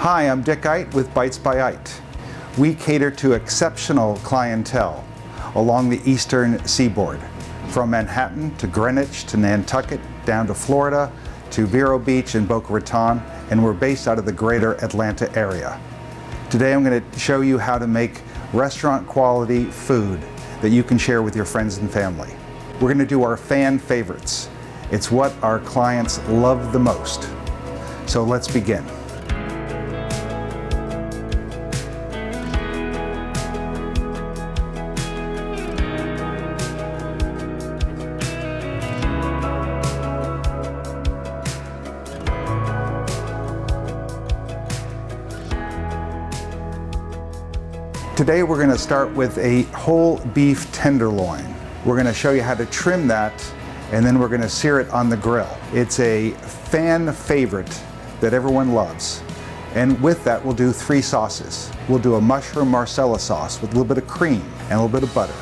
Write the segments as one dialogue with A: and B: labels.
A: Hi, I'm Dick Eydt with Bites by Eydt. We cater to exceptional clientele along the eastern seaboard, from Manhattan to Greenwich to Nantucket, down to Florida, to Vero Beach and Boca Raton, and we're based out of the greater Atlanta area. Today I'm going to show you how to make restaurant quality food that you can share with your friends and family. We're going to do our fan favorites. It's what our clients love the most. So let's begin. Today we're going to start with a whole beef tenderloin. We're going to show you how to trim that, and then we're going to sear it on the grill. It's a fan favorite that everyone loves. And with that we'll do 3 sauces. We'll do a mushroom Marsala sauce with a little bit of cream and a little bit of butter.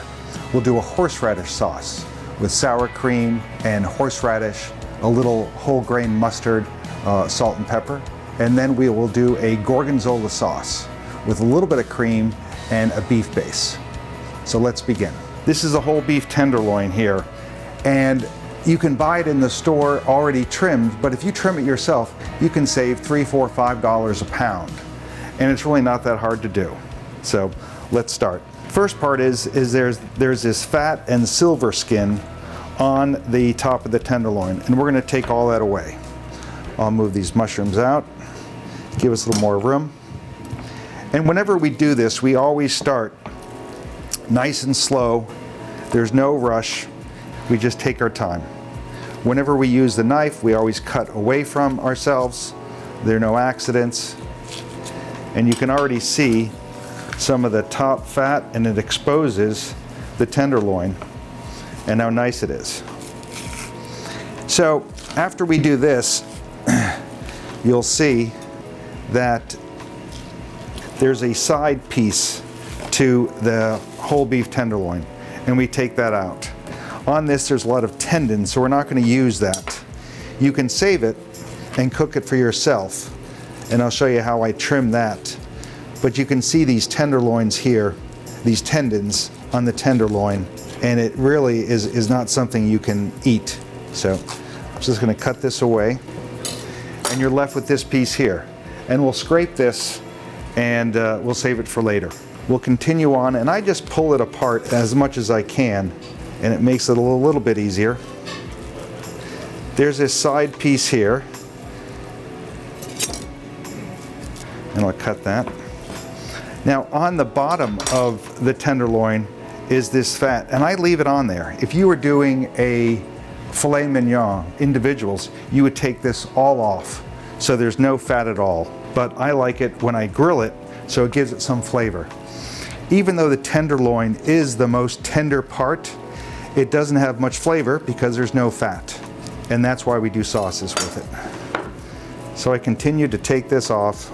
A: We'll do a horseradish sauce with sour cream and horseradish, a little whole grain mustard, salt and pepper. And then we will do a gorgonzola sauce with a little bit of cream and a beef base. So let's begin. This is a whole beef tenderloin here, and you can buy it in the store already trimmed, but if you trim it yourself, you can save $3, $4, $5 a pound. And it's really not that hard to do. So let's start. First part is there's this fat and silver skin on the top of the tenderloin, and we're gonna take all that away. I'll move these mushrooms out, give us a little more room. And whenever we do this, we always start nice and slow. There's no rush. We just take our time. Whenever we use the knife, we always cut away from ourselves. There are no accidents. And you can already see some of the top fat, and it exposes the tenderloin and how nice it is. So after we do this, you'll see that there's a side piece to the whole beef tenderloin, and we take that out. On this there's a lot of tendon, so we're not going to use that. You can save it and cook it for yourself, and I'll show you how I trim that. But you can see these tenderloins here, these tendons on the tenderloin, and it really is not something you can eat. So I'm just going to cut this away, and you're left with this piece here. And we'll scrape this, and we'll save it for later. We'll continue on, and I just pull it apart as much as I can, and it makes it a little bit easier. There's this side piece here, and I'll cut that. Now on the bottom of the tenderloin is this fat, and I leave it on there. If you were doing a filet mignon, individuals, you would take this all off, so there's no fat at all. But I like it when I grill it, so it gives it some flavor. Even though the tenderloin is the most tender part, it doesn't have much flavor because there's no fat. And that's why we do sauces with it. So I continue to take this off,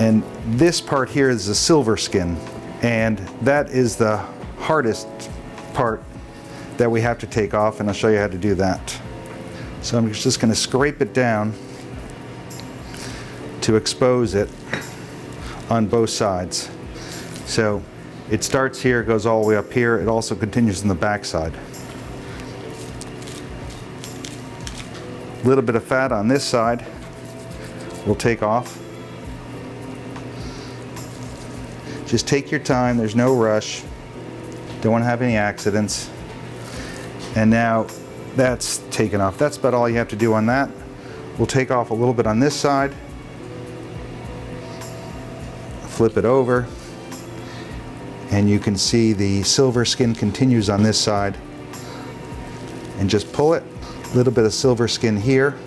A: and this part here is the silver skin, and that is the hardest part that we have to take off, and I'll show you how to do that. So I'm just going to scrape it down to expose it on both sides. So it starts here, goes all the way up here. It also continues on the back side. A little bit of fat on this side we'll take off. Just take your time, there's no rush. Don't want to have any accidents. And now that's taken off. That's about all you have to do on that. We'll take off a little bit on this side. Flip it over, and you can see the silver skin continues on this side. And just pull it, a little bit of silver skin here,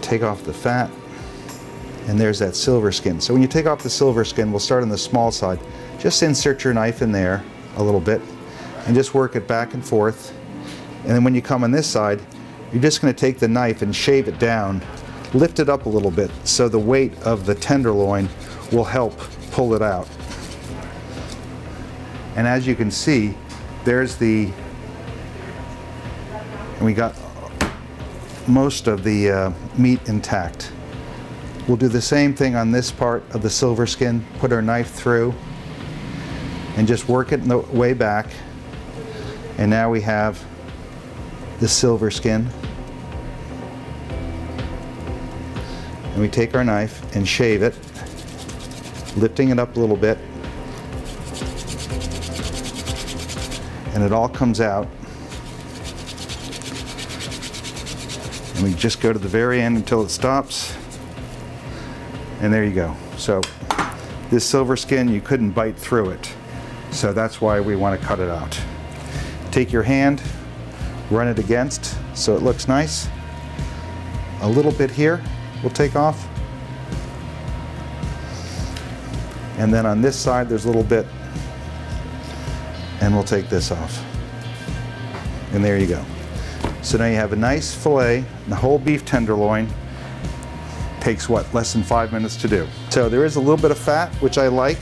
A: take off the fat, and there's that silver skin. So when you take off the silver skin, we'll start on the small side. Just insert your knife in there a little bit and just work it back and forth. And then when you come on this side, you're just going to take the knife and shave it down, lift it up a little bit so the weight of the tenderloin will help pull it out. And as you can see, there's the, and we got most of the meat intact. We'll do the same thing on this part of the silver skin. Put our knife through and just work it the way back. And now we have the silver skin. And we take our knife and shave it, lifting it up a little bit. And it all comes out. And we just go to the very end until it stops. And there you go. So this silver skin, you couldn't bite through it. So that's why we want to cut it out. Take your hand, run it against so it looks nice. A little bit here we'll take off. And then on this side there's a little bit, and we'll take this off. And there you go. So now you have a nice fillet, the whole beef tenderloin. Takes what, less than 5 minutes to do. So there is a little bit of fat, which I like,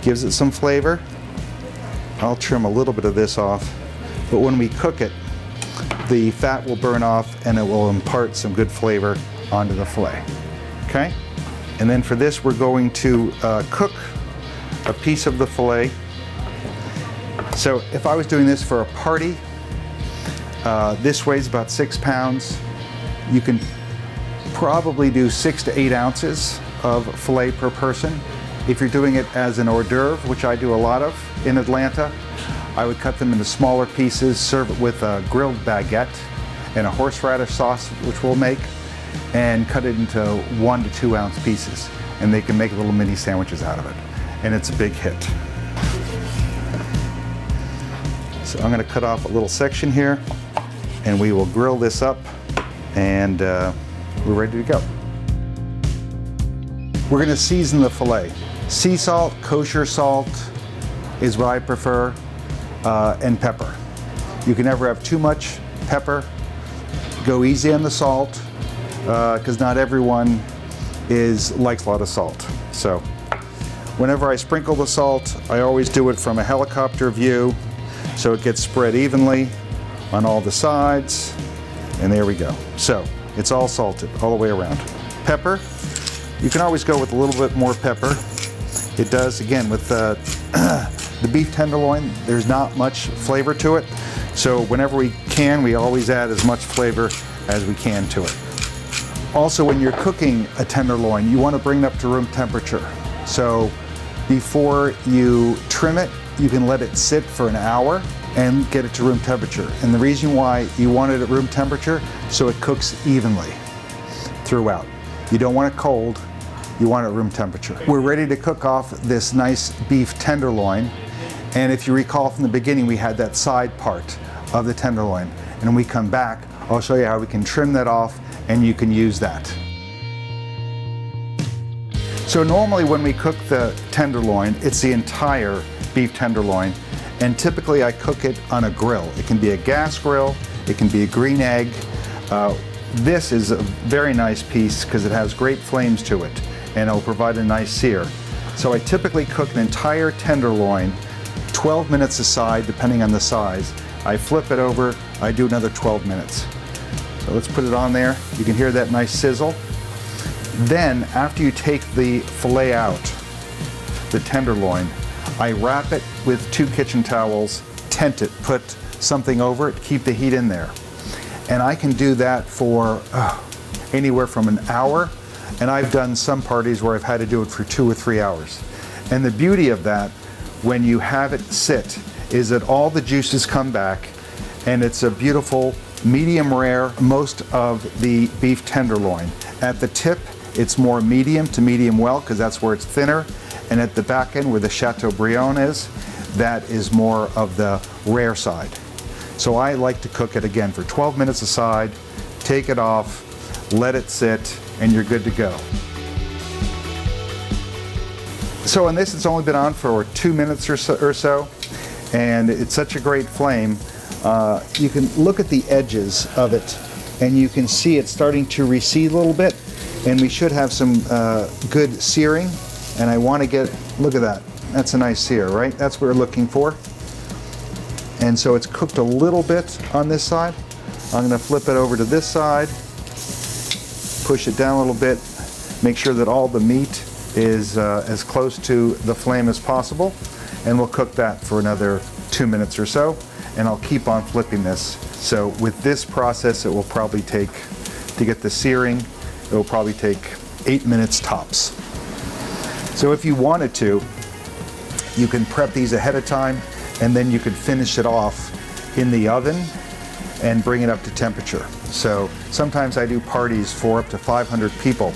A: gives it some flavor. I'll trim a little bit of this off, but when we cook it, the fat will burn off and it will impart some good flavor onto the fillet. Okay? And then for this, we're going to cook a piece of the fillet. So if I was doing this for a party, this weighs about 6 pounds. You can probably do 6 to 8 ounces of filet per person. If you're doing it as an hors d'oeuvre, which I do a lot of in Atlanta, I would cut them into smaller pieces, serve it with a grilled baguette and a horseradish sauce, which we'll make, and cut it into 1 to 2 ounce pieces. And they can make little mini sandwiches out of it. And it's a big hit. So I'm going to cut off a little section here, and we will grill this up, and we're ready to go. We're going to season the filet. Sea salt, kosher salt is what I prefer, and pepper. You can never have too much pepper. Go easy on the salt, because not everyone likes a lot of salt. So whenever I sprinkle the salt, I always do it from a helicopter view, so it gets spread evenly on all the sides, and there we go. So it's all salted all the way around. Pepper, you can always go with a little bit more pepper. It does, again, with the beef tenderloin, there's not much flavor to it. So whenever we can, we always add as much flavor as we can to it. Also, when you're cooking a tenderloin, you want to bring it up to room temperature. So before you trim it, you can let it sit for an hour and get it to room temperature. And the reason why you want it at room temperature, so it cooks evenly throughout. You don't want it cold, you want it at room temperature. We're ready to cook off this nice beef tenderloin. And if you recall from the beginning, we had that side part of the tenderloin. And when we come back, I'll show you how we can trim that off and you can use that. So normally when we cook the tenderloin, it's the entire beef tenderloin. And typically I cook it on a grill. It can be a gas grill, it can be a green egg. This is a very nice piece because it has great flames to it and it'll provide a nice sear. So I typically cook an entire tenderloin 12 minutes aside, depending on the size. I flip it over, I do another 12 minutes. So let's put it on there. You can hear that nice sizzle. Then after you take the filet out, the tenderloin, I wrap it with 2 kitchen towels, tent it, put something over it, keep the heat in there. And I can do that for anywhere from an hour, and I've done some parties where I've had to do it for 2 or 3 hours. And the beauty of that, when you have it sit, is that all the juices come back, and it's a beautiful medium rare, most of the beef tenderloin. At the tip, it's more medium to medium well, because that's where it's thinner. And at the back end where the Chateaubriand is, that is more of the rare side. So I like to cook it again for 12 minutes aside, take it off, let it sit, and you're good to go. So on this, it's only been on for 2 minutes or so, and it's such a great flame. You can look at the edges of it, and you can see it starting to recede a little bit, and we should have some good searing. And I want to get, look at that, that's a nice sear, right? That's what we're looking for. And so it's cooked a little bit on this side. I'm going to flip it over to this side, push it down a little bit, Make sure that all the meat is as close to the flame as possible, and we'll cook that for another 2 minutes or so, and I'll keep on flipping this. So with this process, it will probably take, to get the searing, it will probably take 8 minutes tops. So if you wanted to, you can prep these ahead of time, and then you could finish it off in the oven and bring it up to temperature. So sometimes I do parties for up to 500 people,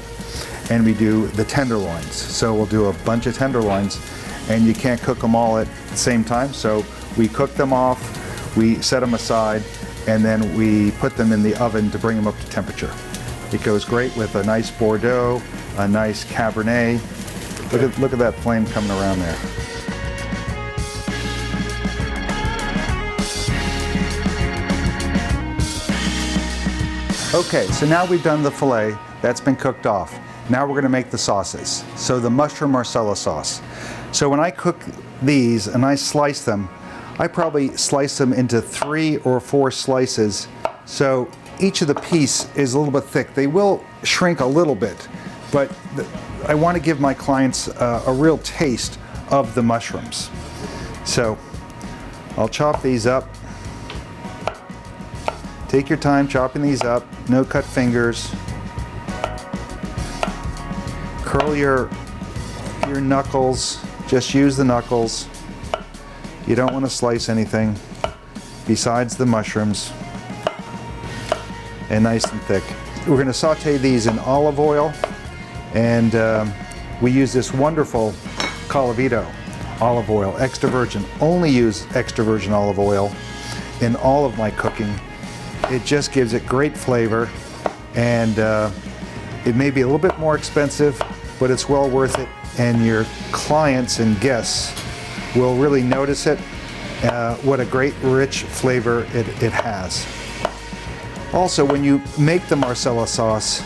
A: and we do the tenderloins. So we'll do a bunch of tenderloins, and you can't cook them all at the same time. So we cook them off, we set them aside, and then we put them in the oven to bring them up to temperature. It goes great with a nice Bordeaux, a nice Cabernet. Look at that flame coming around there. Okay, so now we've done the filet. That's been cooked off. Now we're going to make the sauces. So the mushroom Marsala sauce. So when I cook these and I slice them, I probably slice them into 3 or 4 slices. So each of the piece is a little bit thick. They will shrink a little bit, but I want to give my clients a real taste of the mushrooms. So I'll chop these up. Take your time chopping these up, no cut fingers. Curl your knuckles, just use the knuckles. You don't want to slice anything besides the mushrooms. And nice and thick. We're going to saute these in olive oil, and we use this wonderful Calavito olive oil, extra virgin. Only use extra virgin olive oil in all of my cooking. It just gives it great flavor, and it may be a little bit more expensive, but it's well worth it, and your clients and guests will really notice it, what a great rich flavor it has. Also, when you make the Marsala sauce,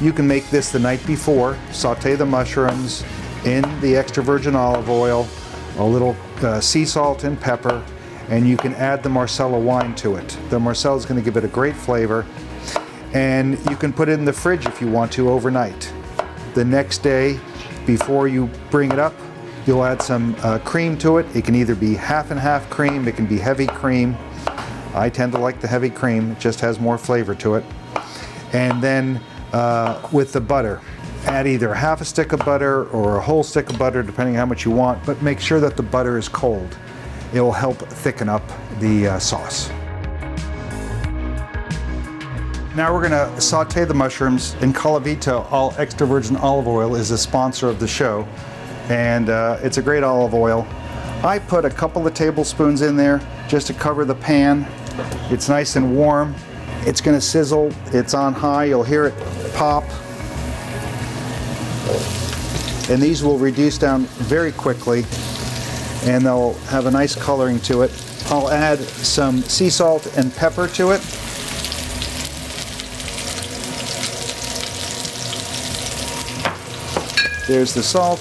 A: you can make this the night before. Saute the mushrooms in the extra virgin olive oil, a little sea salt and pepper, and you can add the Marsala wine to it. The Marsala is going to give it a great flavor, and you can put it in the fridge if you want to overnight. The next day, before you bring it up, you'll add some cream to it. It can either be half and half cream, it can be heavy cream. I tend to like the heavy cream, it just has more flavor to it. And then with the butter, add either half a stick of butter or a whole stick of butter, depending on how much you want, but make sure that the butter is cold. It will help thicken up the sauce. Now we're going to saute the mushrooms. In Calavito, all extra virgin olive oil is a sponsor of the show, and it's a great olive oil. I put a couple of tablespoons in there just to cover the pan. It's nice and warm. It's going to sizzle. It's on high. You'll hear it pop. And these will reduce down very quickly, and they'll have a nice coloring to it. I'll add some sea salt and pepper to it. There's the salt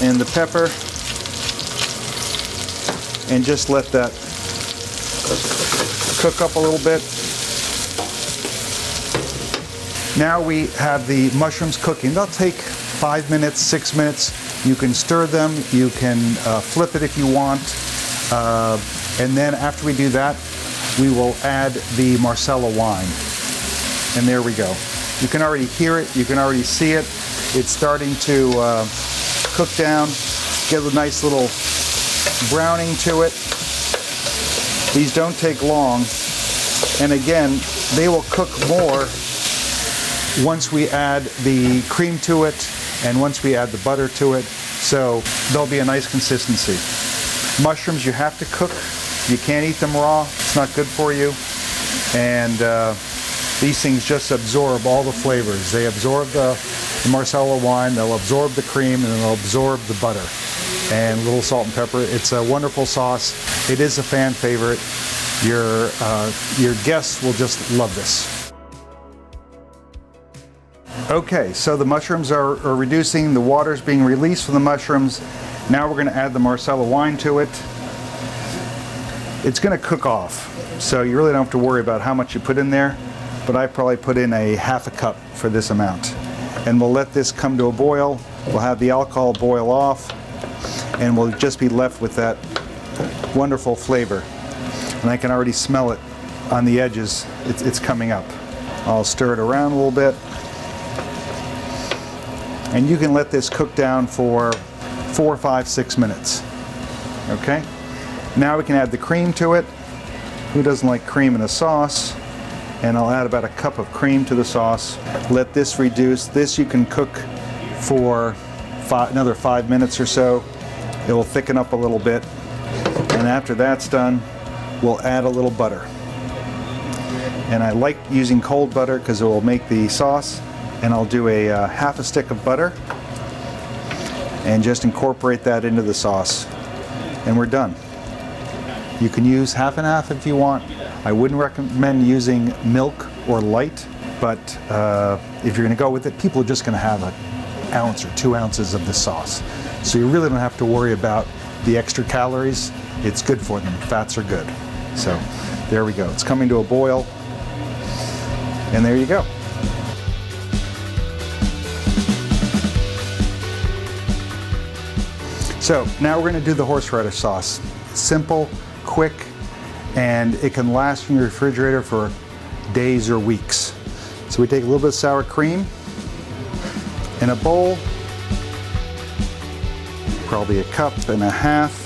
A: and the pepper, and just let that cook up a little bit. Now we have the mushrooms cooking. They'll take 5 minutes, 6 minutes. You can stir them, you can flip it if you want, and then after we do that, we will add the Marsala wine. And there we go. You can already hear it, you can already see it. It's starting to cook down, get a nice little browning to it. These don't take long, and again, they will cook more once we add the cream to it and once we add the butter to it, so there'll be a nice consistency. Mushrooms you have to cook. You can't eat them raw. It's not good for you. And these things just absorb all the flavors. They absorb the Marsala wine, they'll absorb the cream, and they'll absorb the butter and a little salt and pepper. It's a wonderful sauce. It is a fan favorite. Your guests will just love this. Okay, so the mushrooms are reducing, the water's being released from the mushrooms. Now we're going to add the Marsala wine to it. It's going to cook off, so you really don't have to worry about how much you put in there. but I probably put in a half a cup for this amount. And we'll let this come to a boil. We'll have the alcohol boil off, and we'll just be left with that wonderful flavor. And I can already smell it on the edges. It's coming up. I'll stir it around a little bit. And you can let this cook down for 4, 5, 6 minutes. Okay? Now we can add the cream to it. Who doesn't like cream in a sauce? And I'll add about a cup of cream to the sauce. Let this reduce. This you can cook for another 5 minutes or so. It will thicken up a little bit. And after that's done, we'll add a little butter. And I like using cold butter because it will make the sauce. And I'll do a half a stick of butter and just incorporate that into the sauce. And we're done. You can use half and half if you want. I wouldn't recommend using milk or light, but if you're going to go with it, people are just going to have an ounce or 2 ounces of the sauce. So you really don't have to worry about the extra calories. It's good for them. Fats are good. So there we go. It's coming to a boil. And there you go. So now we're going to do the horseradish sauce. Simple, quick, and it can last in your refrigerator for days or weeks. So we take a little bit of sour cream in a bowl, probably a cup and a half.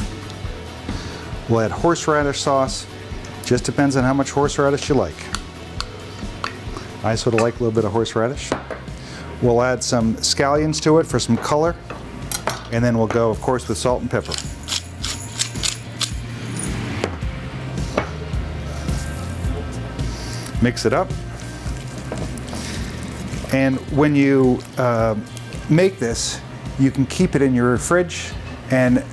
A: We'll add horseradish sauce. Just depends on how much horseradish you like. I sort of like a little bit of horseradish. We'll add some scallions to it for some color. And then we'll go, of course, with salt and pepper. Mix it up. And when you make this, you can keep it in your fridge, and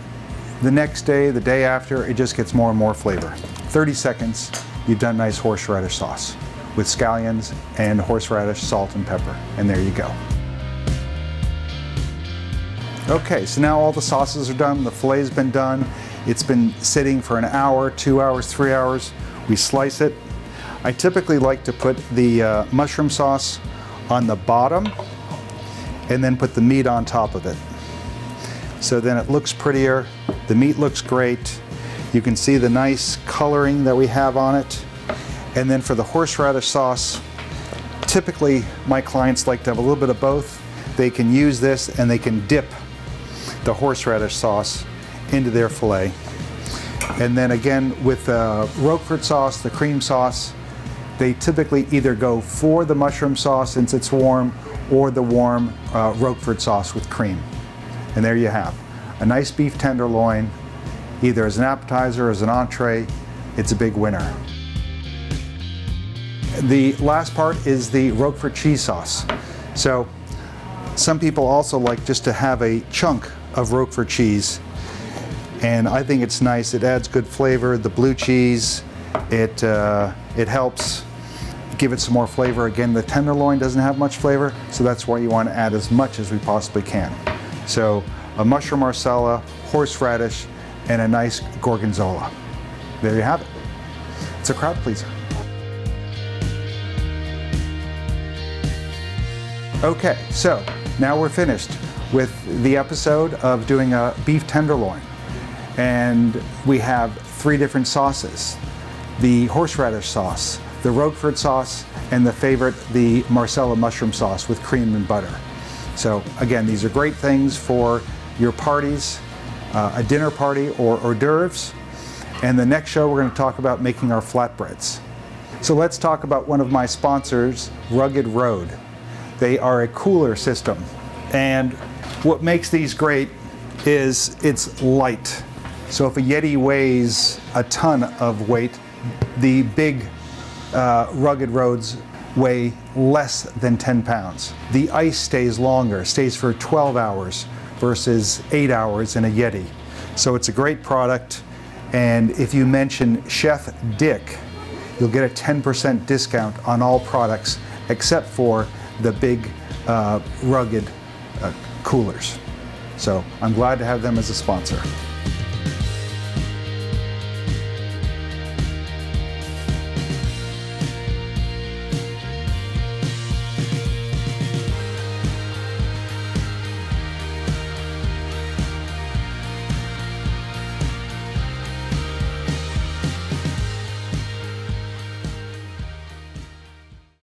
A: the next day, the day after, it just gets more and more flavor. 30 seconds, you've done nice horseradish sauce with scallions and horseradish, salt and pepper. And there you go. Okay, so now all the sauces are done, the filet's been done. It's been sitting for an hour, 2 hours, 3 hours. We slice it. I typically like to put the mushroom sauce on the bottom and then put the meat on top of it. So then it looks prettier, the meat looks great. You can see the nice coloring that we have on it. And then for the horseradish sauce, typically my clients like to have a little bit of both. They can use this and they can dip the horseradish sauce into their filet. And then again with the Roquefort sauce, the cream sauce, they typically either go for the mushroom sauce since it's warm, or the warm Roquefort sauce with cream. And there you have a nice beef tenderloin, either as an appetizer or as an entree. It's a big winner. The last part is the Roquefort cheese sauce. So some people also like just to have a chunk of Roquefort cheese, and I think it's nice. It adds good flavor. The blue cheese, it helps give it some more flavor. Again, the tenderloin doesn't have much flavor, so that's why you want to add as much as we possibly can. So a mushroom marsala, horseradish, and a nice gorgonzola. There you have it. It's a crowd pleaser. Okay, so now we're finished with the episode of doing a beef tenderloin. And we have 3 different sauces: the horseradish sauce, the Roquefort sauce, and the favorite, the Marsala mushroom sauce with cream and butter. So again, these are great things for your parties, a dinner party, or hors d'oeuvres. And the next show we're going to talk about making our flatbreads. So let's talk about one of my sponsors, Rugged Road. They are a cooler system, and what makes these great is it's light. So if a Yeti weighs a ton of weight, the big Rugged Roads weigh less than 10 pounds. The ice stays longer, stays for 12 hours versus 8 hours in a Yeti. So it's a great product, and if you mention Chef Dick, you'll get a 10% discount on all products except for the big rugged coolers. So I'm glad to have them as a sponsor.